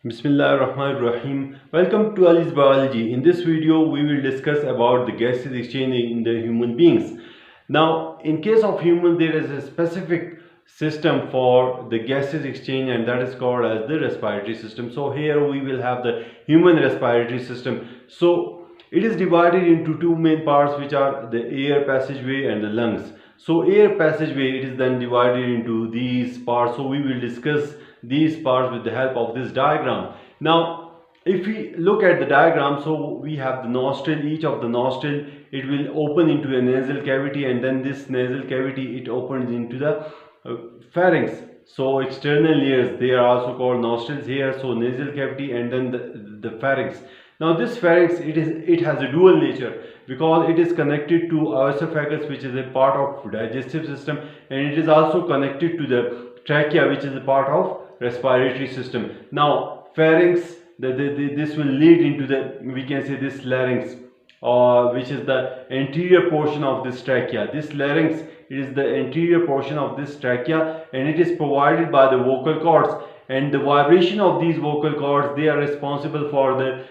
Bismillahirrahmanirrahim. Welcome to Ali's Biology. In this video, we will discuss about the gaseous exchange in the human beings. Now, in case of human, there is a specific system for the gaseous exchange, and that is called as the respiratory system. So here we will have the human respiratory system. So it is divided into two main parts, which are the air passageway and the lungs. So air passageway, it is then divided into these parts. So we will discuss these parts with the help of this diagram. Now if we look at the diagram, so we have the nostril. Each of the nostril, it will open into a nasal cavity, and then this nasal cavity, it opens into the pharynx. So external layers, they are also called nostrils here. So nasal cavity and then the pharynx. Now this pharynx, it has a dual nature because it is connected to our esophagus, which is a part of digestive system, and it is also connected to the trachea, which is a part of respiratory system. Now pharynx, this will lead into the, we can say, this larynx, which is the anterior portion of this trachea. This larynx, it is the anterior portion of this trachea, and it is provided by the vocal cords, and the vibration of these vocal cords, they are responsible for the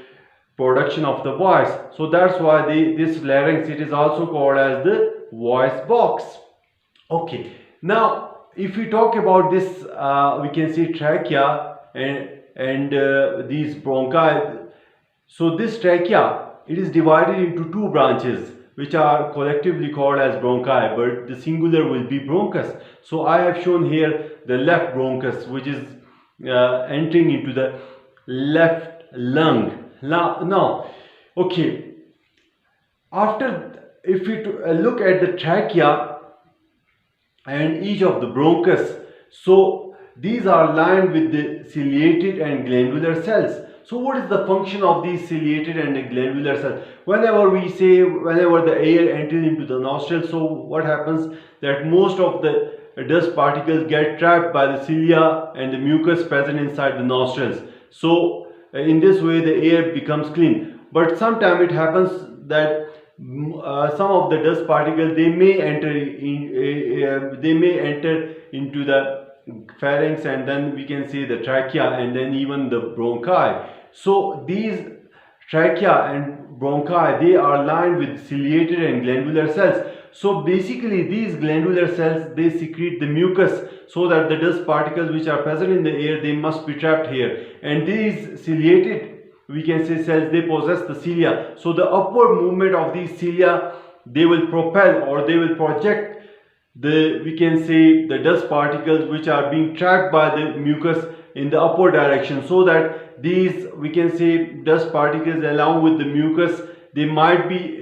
production of the voice. So that's why this larynx, it is also called as the voice box. Okay, now if we talk about this, we can see trachea and these bronchi. So this trachea, it is divided into two branches, which are collectively called as bronchi, but the singular will be bronchus. So I have shown here the left bronchus, which is entering into the left lung. Now, okay, after, if we look at the trachea and each of the bronchus, so these are lined with the ciliated and glandular cells. So what is the function of these ciliated and the glandular cells? Whenever the air enters into the nostril, so what happens, that most of the dust particles get trapped by the cilia and the mucus present inside the nostrils. So in this way the air becomes clean. But sometimes it happens that some of the dust particles, they may enter into the pharynx, and then we can see the trachea and then even the bronchi. So these trachea and bronchi, they are lined with ciliated and glandular cells. So basically these glandular cells, they secrete the mucus, so that the dust particles which are present in the air, they must be trapped here. And these ciliated, we can say, cells, they possess the cilia. So the upward movement of these cilia, they will propel or they will project the, we can say, the dust particles which are being trapped by the mucus in the upward direction, so that these, we can say, dust particles along with the mucus, they might be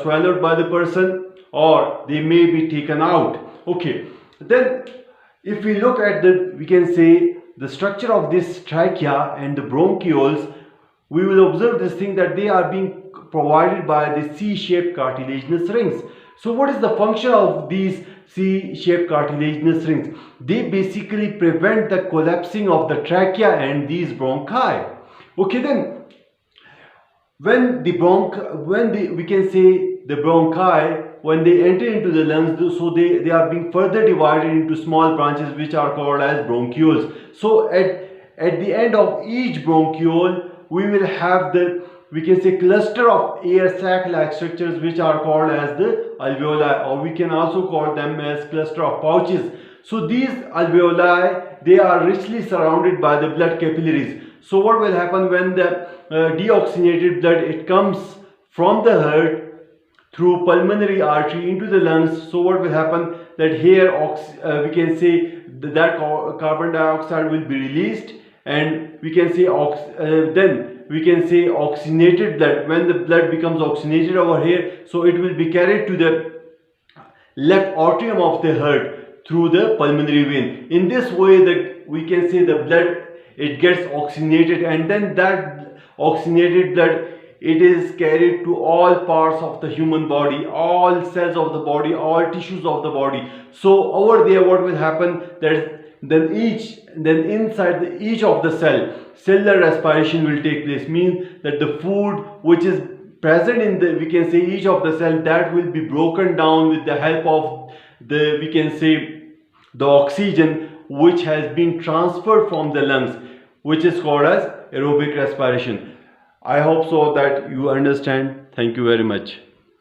swallowed by the person, or they may be taken out. Okay, then if we look at the, we can say, the structure of this trachea and the bronchioles, we will observe this thing, that they are being provided by the C-shaped cartilaginous rings. So what is the function of these C-shaped cartilaginous rings? They basically prevent the collapsing of the trachea and these bronchi. Okay, then when we can say the bronchi, when they enter into the lungs, so they are being further divided into small branches, which are called as bronchioles. So at the end of each bronchiole, we will have the, we can say, cluster of air sac like structures, which are called as the alveoli, or we can also call them as cluster of pouches. So these alveoli, they are richly surrounded by the blood capillaries. So what will happen when the deoxygenated blood, it comes from the heart through pulmonary artery into the lungs? So what will happen, that here we can say that carbon dioxide will be released, and we can say then we can say oxygenated blood, when the blood becomes oxygenated over here, so it will be carried to the left atrium of the heart through the pulmonary vein. In this way, that we can say the blood, it gets oxygenated, and then that oxygenated blood, it is carried to all parts of the human body, all cells of the body, all tissues of the body. So over there, what will happen, that then inside each of the cellular respiration will take place. Means that the food which is present in the, we can say, each of the cell, that will be broken down with the help of the, we can say, the oxygen which has been transferred from the lungs. which is called as aerobic respiration. I hope so that you understand. Thank you very much.